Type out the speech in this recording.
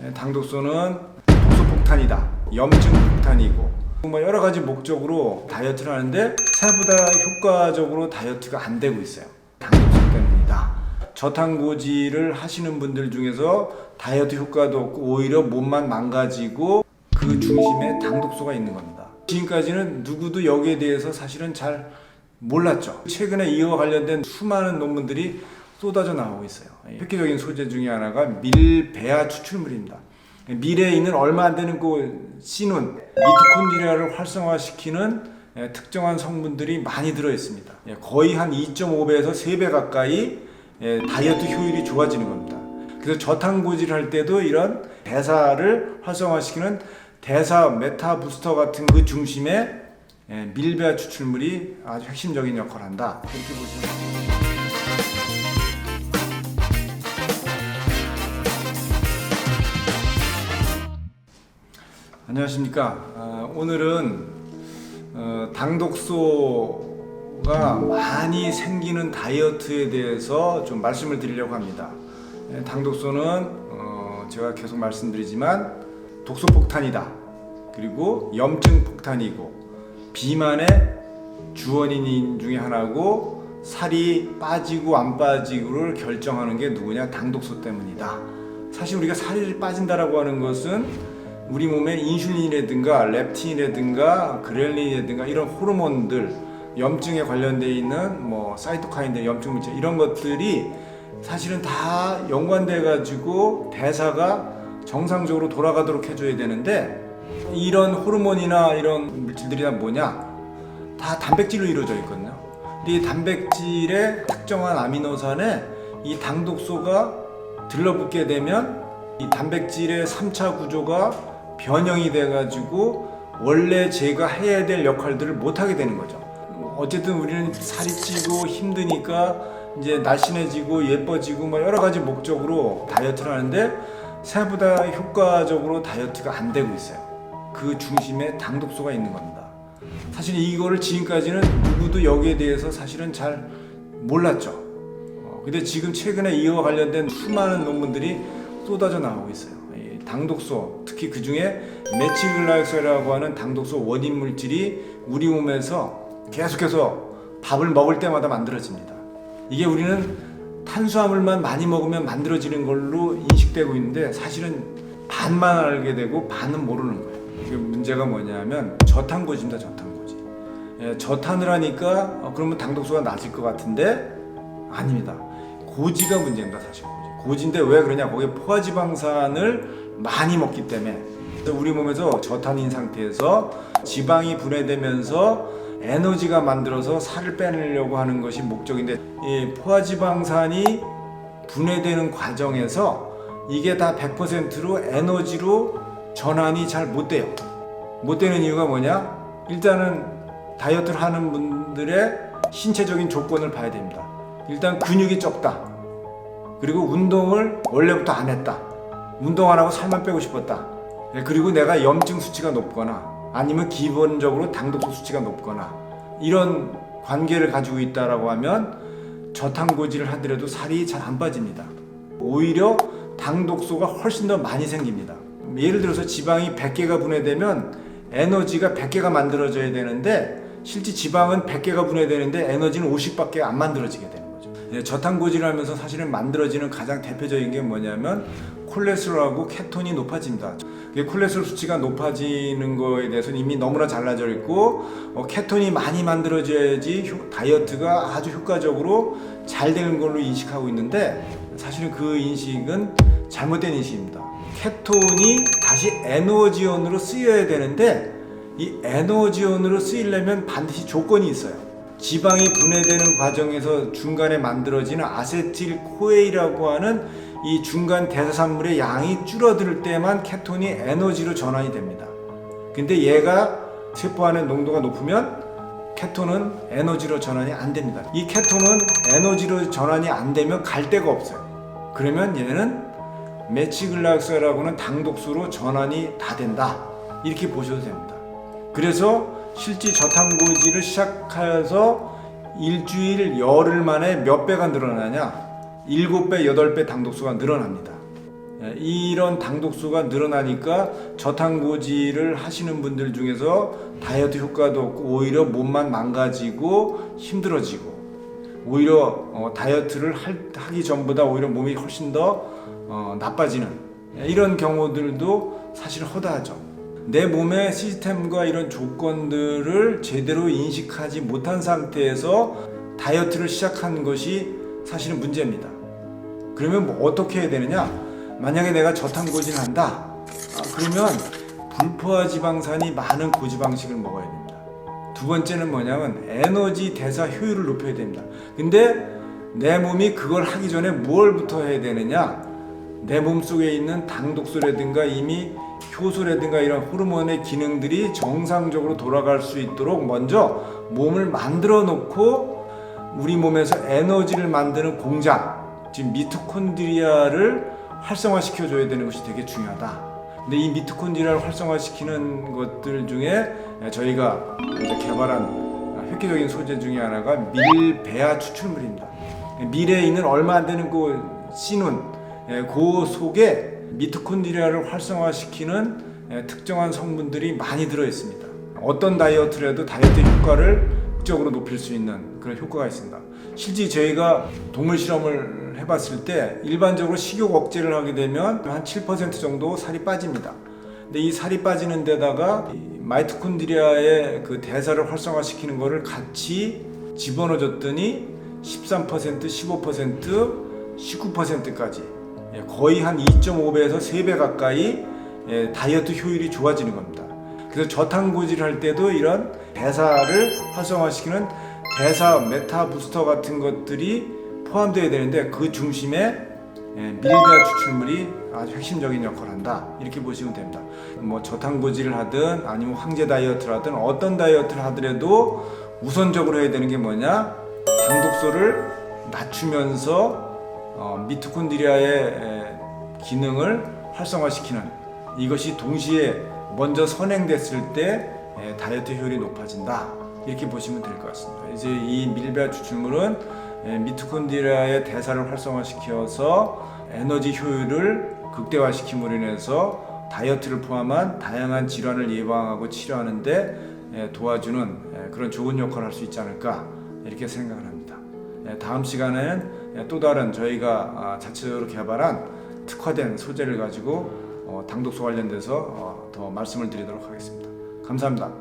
당독소는 독소폭탄이다, 염증폭탄이고 여러 가지 목적으로 다이어트를 하는데 생각보다 효과적으로 다이어트가 안 되고 있어요. 당독소 때문이다. 저탄고지를 하시는 분들 중에서 다이어트 효과도 없고 오히려 몸만 망가지고 그 중심에 당독소가 있는 겁니다. 지금까지는 누구도 여기에 대해서 사실은 잘 몰랐죠. 최근에 이와 관련된 수많은 논문들이 쏟아져 나오고 있어요. 획기적인 소재 중에 하나가 밀배아 추출물입니다. 밀에 있는 얼마 안 되는 그 씨눈, 미토콘드리아를 활성화시키는 특정한 성분들이 많이 들어 있습니다. 거의 한 2.5배에서 3배 가까이 다이어트 효율이 좋아지는 겁니다. 그래서 저탄고지를 할 때도 이런 대사를 활성화시키는 대사 메타 부스터 같은 그 중심에 밀배아 추출물이 아주 핵심적인 역할을 한다. 이렇게 보시면 됩니다. 안녕하십니까. 오늘은 당독소가 많이 생기는 다이어트에 대해서 좀 말씀을 드리려고 합니다. 당독소는 제가 계속 말씀드리지만 독소폭탄이다. 그리고 염증폭탄이고 비만의 주원인 중에 하나고 살이 빠지고 안 빠지고를 결정하는 게 누구냐? 당독소 때문이다. 사실 우리가 살이 빠진다라고 하는 것은 우리 몸에 인슐린이라든가 렙틴이라든가 그렐린이라든가 이런 호르몬들, 염증에 관련되어 있는 사이토카인들, 염증 물질 이런 것들이 사실은 다 연관돼 가지고 대사가 정상적으로 돌아가도록 해줘야 되는데 이런 호르몬이나 이런 물질들이 다 뭐냐? 다 단백질로 이루어져 있거든요. 근데 이 단백질의 특정한 아미노산에 이 당독소가 들러붙게 되면 이 단백질의 3차 구조가 변형이 돼가지고 원래 제가 해야 될 역할들을 못하게 되는 거죠. 어쨌든 우리는 살이 찌고 힘드니까 이제 날씬해지고 예뻐지고 여러 가지 목적으로 다이어트를 하는데 생각보다 효과적으로 다이어트가 안 되고 있어요. 그 중심에 당독소가 있는 겁니다. 사실 이거를 지금까지는 누구도 여기에 대해서 사실은 잘 몰랐죠. 근데 지금 최근에 이와 관련된 수많은 논문들이 쏟아져 나오고 있어요. 당독소, 특히 그 중에 메칠글라이콜이라고 하는 당독소 원인 물질이 우리 몸에서 계속해서 밥을 먹을 때마다 만들어집니다. 이게 우리는 탄수화물만 많이 먹으면 만들어지는 걸로 인식되고 있는데 사실은 반만 알게 되고 반은 모르는 거예요. 이게 문제가 뭐냐면 저탄고지입니다. 저탄고지. 저탄을 하니까 그러면 당독소가 낮을 것 같은데 아닙니다. 고지가 문제입니다. 사실 고지인데 왜 그러냐? 거기에 포화지방산을 많이 먹기 때문에 우리 몸에서 저탄인 상태에서 지방이 분해되면서 에너지가 만들어서 살을 빼내려고 하는 것이 목적인데 이 포화지방산이 분해되는 과정에서 이게 다 100%로 에너지로 전환이 잘 못 돼요. 못 되는 이유가 뭐냐? 일단은 다이어트를 하는 분들의 신체적인 조건을 봐야 됩니다. 일단 근육이 적다. 그리고 운동을 원래부터 안 했다. 운동 안 하고 살만 빼고 싶었다. 그리고 내가 염증 수치가 높거나 아니면 기본적으로 당독소 수치가 높거나 이런 관계를 가지고 있다라고 하면 저탄고지를 하더라도 살이 잘 안 빠집니다. 오히려 당독소가 훨씬 더 많이 생깁니다. 예를 들어서 지방이 100개가 분해되면 에너지가 100개가 만들어져야 되는데 실제 지방은 100개가 분해되는데 에너지는 50밖에 안 만들어지게 되는 거죠. 저탄고지를 하면서 사실은 만들어지는 가장 대표적인 게 뭐냐면 콜레스테롤하고 케톤이 높아집니다. 콜레스테롤 수치가 높아지는 거에 대해서는 이미 너무나 잘 알려져 있고 케톤이 많이 만들어져야지 다이어트가 아주 효과적으로 잘 되는 걸로 인식하고 있는데 사실은 그 인식은 잘못된 인식입니다. 케톤이 다시 에너지원으로 쓰여야 되는데 이 에너지원으로 쓰이려면 반드시 조건이 있어요. 지방이 분해되는 과정에서 중간에 만들어지는 아세틸코에이라고 하는 이 중간 대사산물의 양이 줄어들 때만 케톤이 에너지로 전환이 됩니다. 근데 얘가 세포 안에 농도가 높으면 케톤은 에너지로 전환이 안 됩니다. 이 케톤은 에너지로 전환이 안 되면 갈 데가 없어요. 그러면 얘는 메칠글라이콜이라고는 당독소로 전환이 다 된다. 이렇게 보셔도 됩니다. 그래서 실제 저탄고지를 시작해서 일주일 열흘 만에 몇 배가 늘어나냐? 7배, 8배 당독소가 늘어납니다. 이런 당독소가 늘어나니까 저탄고지를 하시는 분들 중에서 다이어트 효과도 없고 오히려 몸만 망가지고 힘들어지고 오히려 다이어트를 하기 전보다 오히려 몸이 훨씬 더 나빠지는 이런 경우들도 사실 허다하죠. 내 몸의 시스템과 이런 조건들을 제대로 인식하지 못한 상태에서 다이어트를 시작한 것이 사실은 문제입니다. 그러면 뭐 어떻게 해야 되느냐? 만약에 내가 저탄고지를 한다. 그러면 불포화 지방산이 많은 고지방식을 먹어야 됩니다. 두 번째는 뭐냐면 에너지 대사 효율을 높여야 됩니다. 근데 내 몸이 그걸 하기 전에 무엇부터 해야 되느냐? 내 몸속에 있는 당독소라든가 이미 효소라든가 이런 호르몬의 기능들이 정상적으로 돌아갈 수 있도록 먼저 몸을 만들어 놓고 우리 몸에서 에너지를 만드는 공장, 지금 미토콘드리아를 활성화시켜 줘야 되는 것이 되게 중요하다. 근데 이 미토콘드리아를 활성화시키는 것들 중에 저희가 이제 개발한 획기적인 소재 중에 하나가 밀배아 추출물입니다. 밀에 있는 얼마 안 되는 그 씨눈, 그 속에 미토콘드리아를 활성화시키는 특정한 성분들이 많이 들어 있습니다. 어떤 다이어트를 해도 다이어트 효과를 극적으로 높일 수 있는 그런 효과가 있습니다. 실제 저희가 동물 실험을 해봤을 때 일반적으로 식욕 억제를 하게 되면 한 7% 정도 살이 빠집니다. 근데 이 살이 빠지는 데다가 마이토콘드리아의 그 대사를 활성화시키는 거를 같이 집어넣어 줬더니 13%, 15%, 19%까지 거의 한 2.5배에서 3배 가까이 다이어트 효율이 좋아지는 겁니다. 그래서 저탄고지를 할 때도 이런 대사를 활성화시키는 대사 메타 부스터 같은 것들이 포함되어야 되는데 그 중심에 밀배아 추출물이 아주 핵심적인 역할을 한다, 이렇게 보시면 됩니다. 뭐 저탄고지를 하든 아니면 황제 다이어트를 하든 어떤 다이어트를 하더라도 우선적으로 해야 되는 게 뭐냐, 당독소를 낮추면서 미토콘드리아의 기능을 활성화시키는 이것이 동시에 먼저 선행됐을 때 다이어트 효율이 높아진다, 이렇게 보시면 될 것 같습니다. 이제 이 밀배아 추출물은 미토콘드리아의 대사를 활성화시켜서 에너지 효율을 극대화시킴으로 인해서 다이어트를 포함한 다양한 질환을 예방하고 치료하는데 도와주는 그런 좋은 역할을 할 수 있지 않을까, 이렇게 생각을 합니다. 다음 시간에는 또 다른 저희가 자체적으로 개발한 특화된 소재를 가지고 당독소 관련돼서 더 말씀을 드리도록 하겠습니다. 감사합니다.